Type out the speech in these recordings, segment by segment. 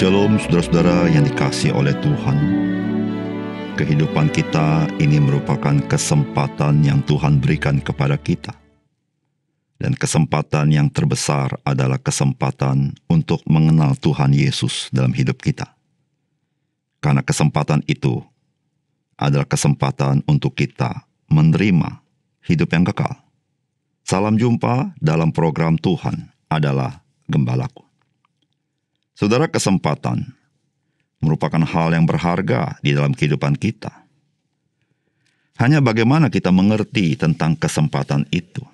Shalom saudara-saudara yang dikasihi oleh Tuhan. Kehidupan kita ini merupakan kesempatan yang Tuhan berikan kepada kita. Dan kesempatan yang terbesar adalah kesempatan untuk mengenal Tuhan Yesus dalam hidup kita. Karena kesempatan itu adalah kesempatan untuk kita menerima hidup yang kekal. Salam jumpa dalam program Tuhan adalah Gembalaku. Saudara, kesempatan merupakan hal yang berharga di dalam kehidupan kita. Hanya bagaimana kita mengerti tentang kesempatan itu.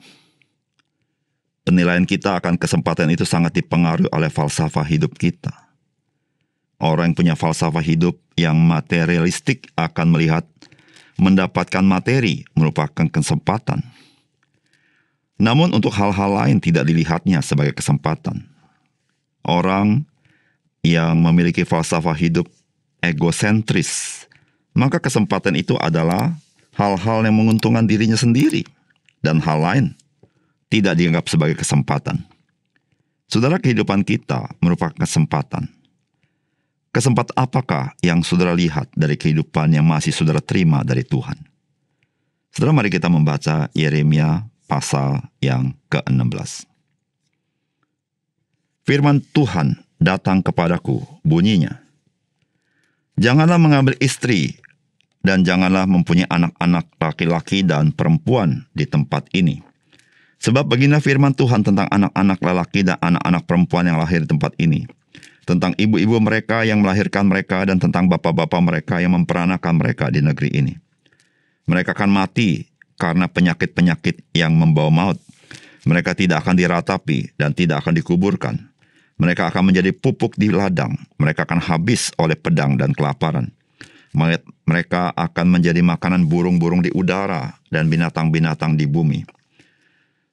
Penilaian kita akan kesempatan itu sangat dipengaruhi oleh falsafah hidup kita. Orang yang punya falsafah hidup yang materialistik akan melihat mendapatkan materi merupakan kesempatan. Namun untuk hal-hal lain tidak dilihatnya sebagai kesempatan. Orang yang memiliki falsafah hidup egosentris, maka kesempatan itu adalah hal-hal yang menguntungkan dirinya sendiri, dan hal lain tidak dianggap sebagai kesempatan. Saudara, kehidupan kita merupakan kesempatan. Kesempatan apakah yang saudara lihat dari kehidupan yang masih saudara terima dari Tuhan? Saudara, mari kita membaca Yeremia pasal yang ke-16. Firman Tuhan datang kepadaku, bunyinya, janganlah mengambil istri dan janganlah mempunyai anak-anak laki-laki dan perempuan di tempat ini. Sebab beginilah firman Tuhan tentang anak-anak lelaki dan anak-anak perempuan yang lahir di tempat ini, tentang ibu-ibu mereka yang melahirkan mereka dan tentang bapak-bapak mereka yang memperanakan mereka di negeri ini. Mereka akan mati karena penyakit-penyakit yang membawa maut. Mereka tidak akan diratapi dan tidak akan dikuburkan. Mereka akan menjadi pupuk di ladang. Mereka akan habis oleh pedang dan kelaparan. Mereka akan menjadi makanan burung-burung di udara dan binatang-binatang di bumi.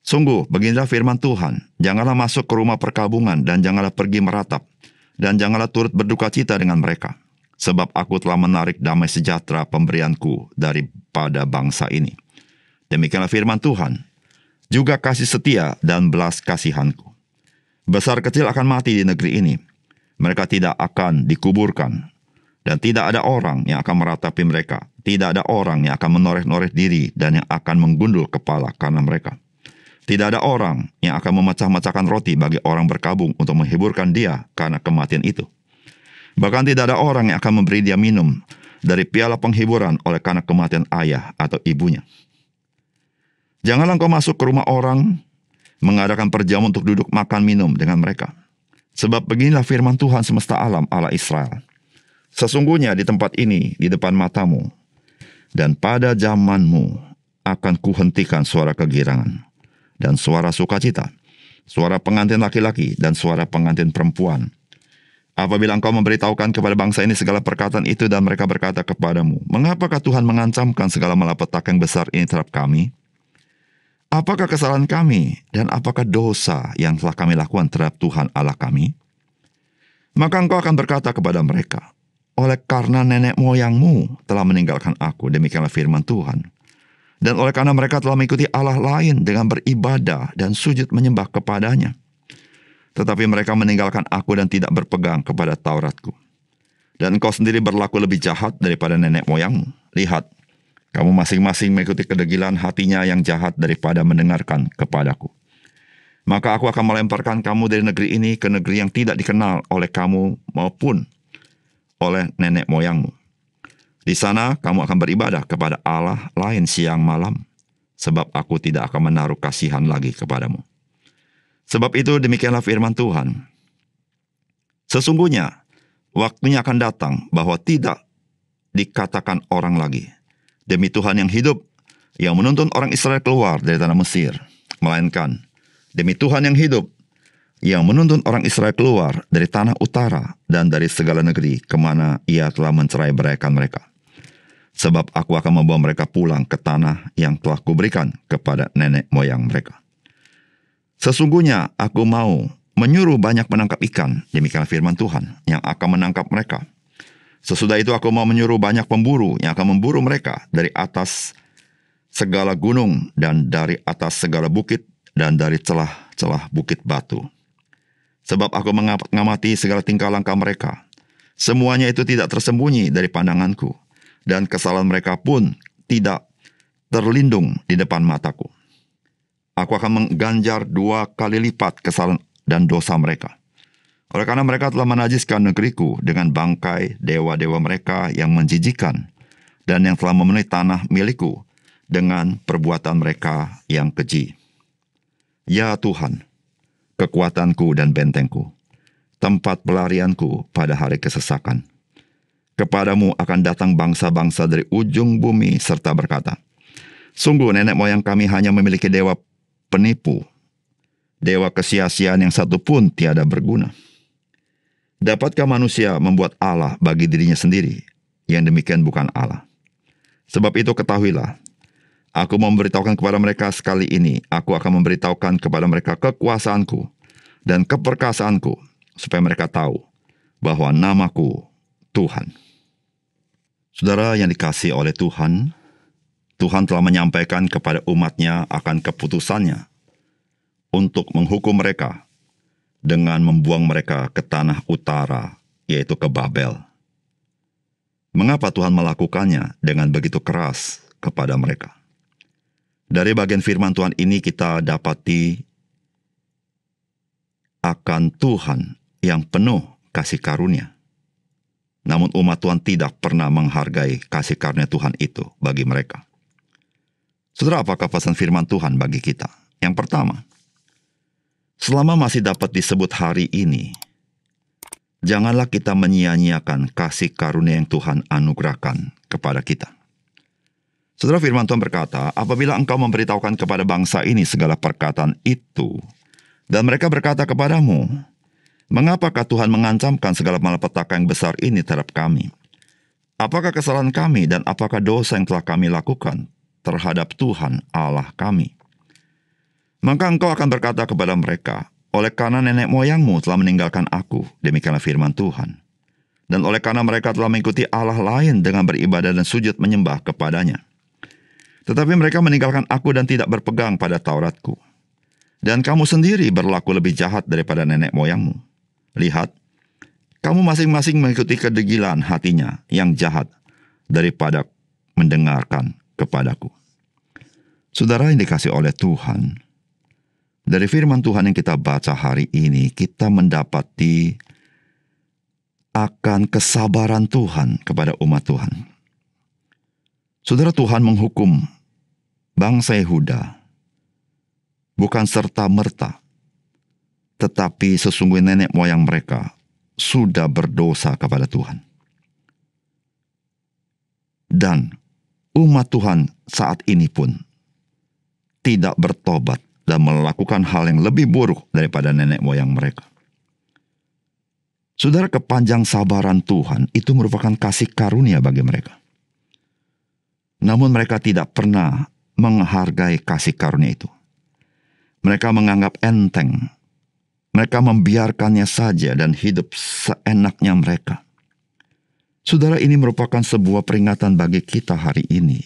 Sungguh, beginilah firman Tuhan. Janganlah masuk ke rumah perkabungan dan janganlah pergi meratap. Dan janganlah turut berduka cita dengan mereka. Sebab aku telah menarik damai sejahtera pemberianku daripada bangsa ini. Demikianlah firman Tuhan. Juga kasih setia dan belas kasihanku. Besar kecil akan mati di negeri ini. Mereka tidak akan dikuburkan. Dan tidak ada orang yang akan meratapi mereka. Tidak ada orang yang akan menoreh-noreh diri dan yang akan menggundul kepala karena mereka. Tidak ada orang yang akan memecah-mecahkan roti bagi orang berkabung untuk menghiburkan dia karena kematian itu. Bahkan tidak ada orang yang akan memberi dia minum dari piala penghiburan oleh karena kematian ayah atau ibunya. Janganlah engkau masuk ke rumah orang mengadakan perjamuan untuk duduk makan minum dengan mereka. Sebab beginilah firman Tuhan semesta alam Allah Israel. Sesungguhnya di tempat ini, di depan matamu, dan pada zamanmu akan kuhentikan suara kegirangan, dan suara sukacita, suara pengantin laki-laki, dan suara pengantin perempuan. Apabila engkau memberitahukan kepada bangsa ini segala perkataan itu, dan mereka berkata kepadamu, mengapakah Tuhan mengancamkan segala malapetaka yang besar ini terhadap kami? Apakah kesalahan kami dan apakah dosa yang telah kami lakukan terhadap Tuhan Allah kami? Maka engkau akan berkata kepada mereka, oleh karena nenek moyangmu telah meninggalkan aku, demikianlah firman Tuhan. Dan oleh karena mereka telah mengikuti Allah lain dengan beribadah dan sujud menyembah kepadanya. Tetapi mereka meninggalkan aku dan tidak berpegang kepada Tauratku. Dan engkau sendiri berlaku lebih jahat daripada nenek moyangmu. Lihat, kamu masing-masing mengikuti kedegilan hatinya yang jahat daripada mendengarkan kepadaku. Maka aku akan melemparkan kamu dari negeri ini ke negeri yang tidak dikenal oleh kamu maupun oleh nenek moyangmu. Di sana kamu akan beribadah kepada Allah lain siang malam, sebab aku tidak akan menaruh kasihan lagi kepadamu. Sebab itu demikianlah firman Tuhan. Sesungguhnya waktunya akan datang bahwa tidak dikatakan orang lagi, demi Tuhan yang hidup, yang menuntun orang Israel keluar dari tanah Mesir, melainkan demi Tuhan yang hidup, yang menuntun orang Israel keluar dari tanah utara dan dari segala negeri kemana ia telah mencerai-beraikan mereka. Sebab aku akan membawa mereka pulang ke tanah yang telah kuberikan kepada nenek moyang mereka. Sesungguhnya aku mau menyuruh banyak menangkap ikan, demikian firman Tuhan, yang akan menangkap mereka. Sesudah itu aku mau menyuruh banyak pemburu yang akan memburu mereka dari atas segala gunung dan dari atas segala bukit dan dari celah-celah bukit batu. Sebab aku mengamati segala tingkah langkah mereka. Semuanya itu tidak tersembunyi dari pandanganku, dan kesalahan mereka pun tidak terlindung di depan mataku. Aku akan mengganjar 2 kali lipat kesalahan dan dosa mereka. Oleh karena mereka telah menajiskan negeriku dengan bangkai dewa-dewa mereka yang menjijikan, dan yang telah memenuhi tanah milikku dengan perbuatan mereka yang keji. Ya Tuhan, kekuatanku dan bentengku, tempat pelarianku pada hari kesesakan. Kepadamu akan datang bangsa-bangsa dari ujung bumi serta berkata, sungguh nenek moyang kami hanya memiliki dewa penipu, dewa kesia-siaan yang satu pun tiada berguna. Dapatkah manusia membuat Allah bagi dirinya sendiri? Yang demikian bukan Allah. Sebab itu ketahuilah, aku memberitahukan kepada mereka sekali ini, aku akan memberitahukan kepada mereka kekuasaanku dan keperkasaanku, supaya mereka tahu bahwa namaku Tuhan. Saudara yang dikasihi oleh Tuhan, Tuhan telah menyampaikan kepada umatnya akan keputusannya untuk menghukum mereka dengan membuang mereka ke tanah utara, yaitu ke Babel. Mengapa Tuhan melakukannya dengan begitu keras kepada mereka? Dari bagian firman Tuhan ini kita dapati akan Tuhan yang penuh kasih karunia. Namun umat Tuhan tidak pernah menghargai kasih karunia Tuhan itu bagi mereka. Saudara, apakah pesan firman Tuhan bagi kita? Yang pertama, selama masih dapat disebut hari ini, janganlah kita menyia-nyiakan kasih karunia yang Tuhan anugerahkan kepada kita. Saudara, firman Tuhan berkata, apabila engkau memberitahukan kepada bangsa ini segala perkataan itu, dan mereka berkata kepadamu, mengapakah Tuhan mengancamkan segala malapetaka yang besar ini terhadap kami? Apakah kesalahan kami dan apakah dosa yang telah kami lakukan terhadap Tuhan Allah kami? Maka engkau akan berkata kepada mereka, oleh karena nenek moyangmu telah meninggalkan aku, demikianlah firman Tuhan. Dan oleh karena mereka telah mengikuti Allah lain dengan beribadah dan sujud menyembah kepadanya. Tetapi mereka meninggalkan aku dan tidak berpegang pada Tauratku. Dan kamu sendiri berlaku lebih jahat daripada nenek moyangmu. Lihat, kamu masing-masing mengikuti kedegilan hatinya yang jahat daripada mendengarkan kepadaku. Saudara yang dikasihi oleh Tuhan, dari firman Tuhan yang kita baca hari ini, kita mendapati akan kesabaran Tuhan kepada umat Tuhan. Saudara, Tuhan menghukum bangsa Yehuda bukan serta-merta, tetapi sesungguhnya nenek moyang mereka sudah berdosa kepada Tuhan. Dan umat Tuhan saat ini pun tidak bertobat dan melakukan hal yang lebih buruk daripada nenek moyang mereka. Saudara, kepanjang sabaran Tuhan itu merupakan kasih karunia bagi mereka. Namun mereka tidak pernah menghargai kasih karunia itu. Mereka menganggap enteng. Mereka membiarkannya saja dan hidup seenaknya mereka. Saudara, ini merupakan sebuah peringatan bagi kita hari ini.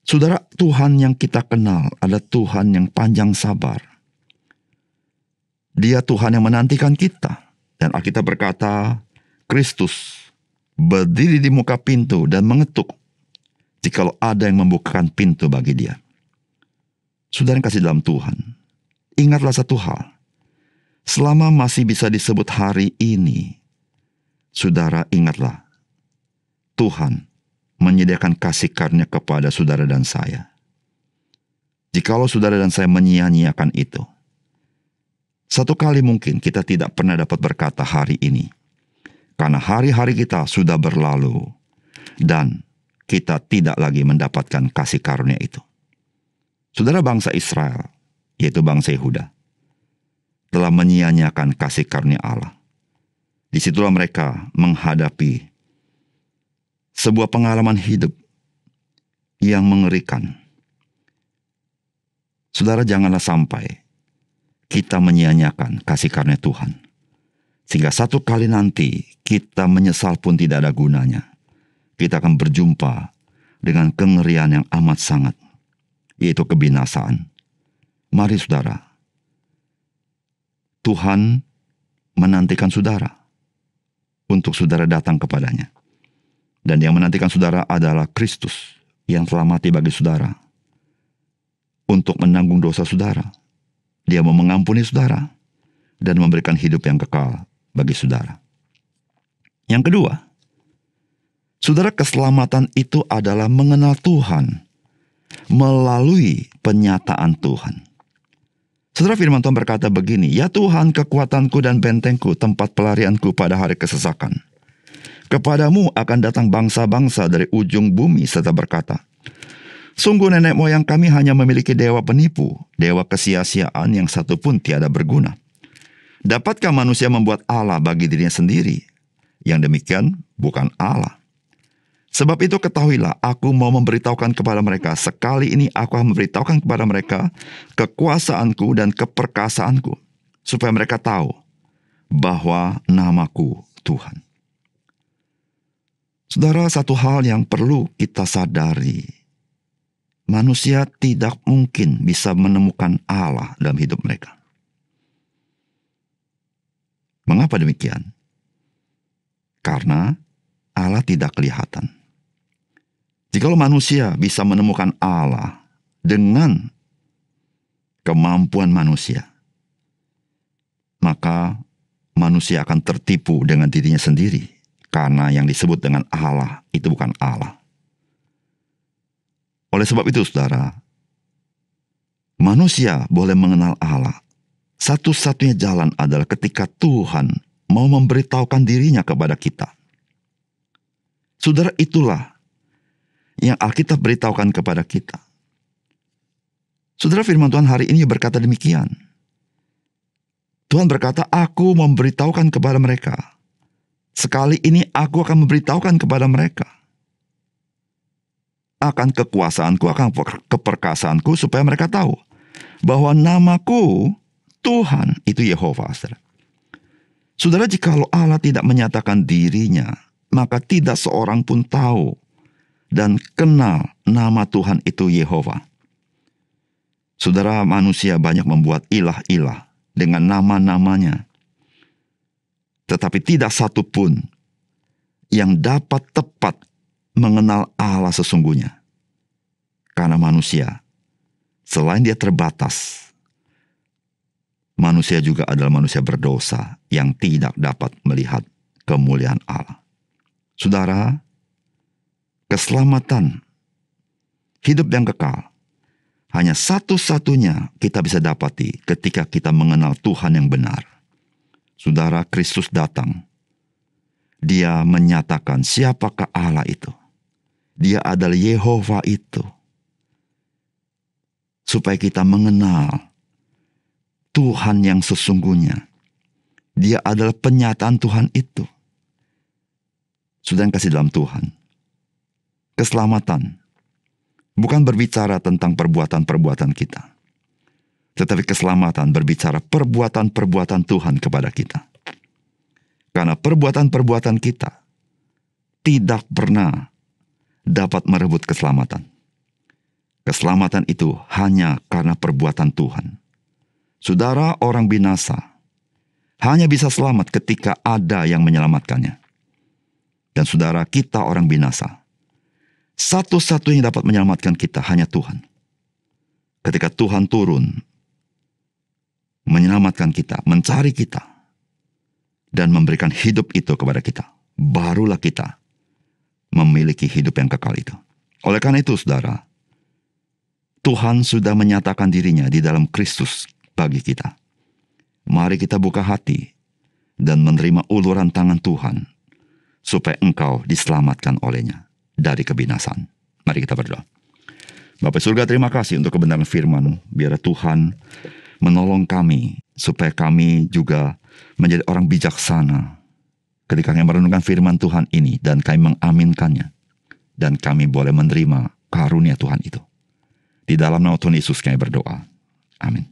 Saudara, Tuhan yang kita kenal adalah Tuhan yang panjang sabar. Dia Tuhan yang menantikan kita. Dan Alkitab berkata, Kristus berdiri di muka pintu dan mengetuk jikalau ada yang membukakan pintu bagi dia. Saudara yang kasih dalam Tuhan, ingatlah satu hal. Selama masih bisa disebut hari ini, saudara ingatlah, Tuhan menyediakan kasih karunia kepada saudara dan saya. Jikalau saudara dan saya menyia-nyiakan itu, satu kali mungkin kita tidak pernah dapat berkata hari ini, karena hari-hari kita sudah berlalu, dan kita tidak lagi mendapatkan kasih karunia itu. Saudara, bangsa Israel, yaitu bangsa Yehuda, telah menyia-nyiakan kasih karunia Allah. Disitulah mereka menghadapi sebuah pengalaman hidup yang mengerikan. Saudara, janganlah sampai kita menyia-nyiakan kasih karunia Tuhan, sehingga satu kali nanti kita menyesal pun tidak ada gunanya. Kita akan berjumpa dengan kengerian yang amat sangat, yaitu kebinasaan. Mari saudara, Tuhan menantikan saudara untuk saudara datang kepadanya. Dan yang menantikan saudara adalah Kristus yang telah mati bagi saudara untuk menanggung dosa saudara. Dia mau mengampuni saudara dan memberikan hidup yang kekal bagi saudara. Yang kedua, saudara, keselamatan itu adalah mengenal Tuhan melalui penyataan Tuhan. Saudara, firman Tuhan berkata begini, "Ya Tuhan, kekuatanku dan bentengku, tempat pelarianku pada hari kesesakan. Kepadamu akan datang bangsa-bangsa dari ujung bumi serta berkata, sungguh nenek moyang kami hanya memiliki dewa penipu, dewa kesia-siaan yang satu pun tiada berguna. Dapatkah manusia membuat Allah bagi dirinya sendiri? Yang demikian bukan Allah. Sebab itu ketahuilah, aku mau memberitahukan kepada mereka, sekali ini aku akan memberitahukan kepada mereka kekuasaanku dan keperkasaanku, supaya mereka tahu bahwa namaku Tuhan." Saudara, satu hal yang perlu kita sadari, manusia tidak mungkin bisa menemukan Allah dalam hidup mereka. Mengapa demikian? Karena Allah tidak kelihatan. Jikalau manusia bisa menemukan Allah dengan kemampuan manusia, maka manusia akan tertipu dengan dirinya sendiri, karena yang disebut dengan Allah itu bukan Allah. Oleh sebab itu, saudara, manusia boleh mengenal Allah. Satu-satunya jalan adalah ketika Tuhan mau memberitahukan dirinya kepada kita. Saudara, itulah yang Alkitab beritahukan kepada kita. Saudara, firman Tuhan hari ini berkata demikian. Tuhan berkata, "Aku memberitahukan kepada mereka. Sekali ini aku akan memberitahukan kepada mereka akan kekuasaanku, akan keperkasaanku, supaya mereka tahu bahwa namaku Tuhan itu Yehova." Saudara, jikalau Allah tidak menyatakan dirinya, maka tidak seorang pun tahu dan kenal nama Tuhan itu Yehova. Saudara, manusia banyak membuat ilah-ilah dengan nama-namanya, tetapi tidak satu pun yang dapat tepat mengenal Allah sesungguhnya. Karena manusia, selain dia terbatas, manusia juga adalah manusia berdosa yang tidak dapat melihat kemuliaan Allah. Saudara, keselamatan, hidup yang kekal, hanya satu-satunya kita bisa dapati ketika kita mengenal Tuhan yang benar. Saudara, Kristus datang. Dia menyatakan siapakah Allah itu. Dia adalah Yehova itu. Supaya kita mengenal Tuhan yang sesungguhnya. Dia adalah penyataan Tuhan itu. Sudah yang kasih dalam Tuhan. Keselamatan bukan berbicara tentang perbuatan-perbuatan kita. Tetapi keselamatan berbicara perbuatan-perbuatan Tuhan kepada kita. Karena perbuatan-perbuatan kita tidak pernah dapat merebut keselamatan. Keselamatan itu hanya karena perbuatan Tuhan. Saudara, orang binasa hanya bisa selamat ketika ada yang menyelamatkannya. Dan saudara, kita orang binasa, satu-satunya yang dapat menyelamatkan kita hanya Tuhan. Ketika Tuhan turun, menyelamatkan kita, mencari kita, dan memberikan hidup itu kepada kita, barulah kita memiliki hidup yang kekal itu. Oleh karena itu, saudara, Tuhan sudah menyatakan dirinya di dalam Kristus bagi kita. Mari kita buka hati dan menerima uluran tangan Tuhan, supaya engkau diselamatkan olehnya dari kebinasaan. Mari kita berdoa. Bapa surga, terima kasih untuk kebenaran firman-Mu. Biar Tuhan menolong kami, supaya kami juga menjadi orang bijaksana ketika kami merenungkan firman Tuhan ini, dan kami mengaminkannya, dan kami boleh menerima karunia Tuhan itu. Di dalam nama Tuhan Yesus kami berdoa. Amin.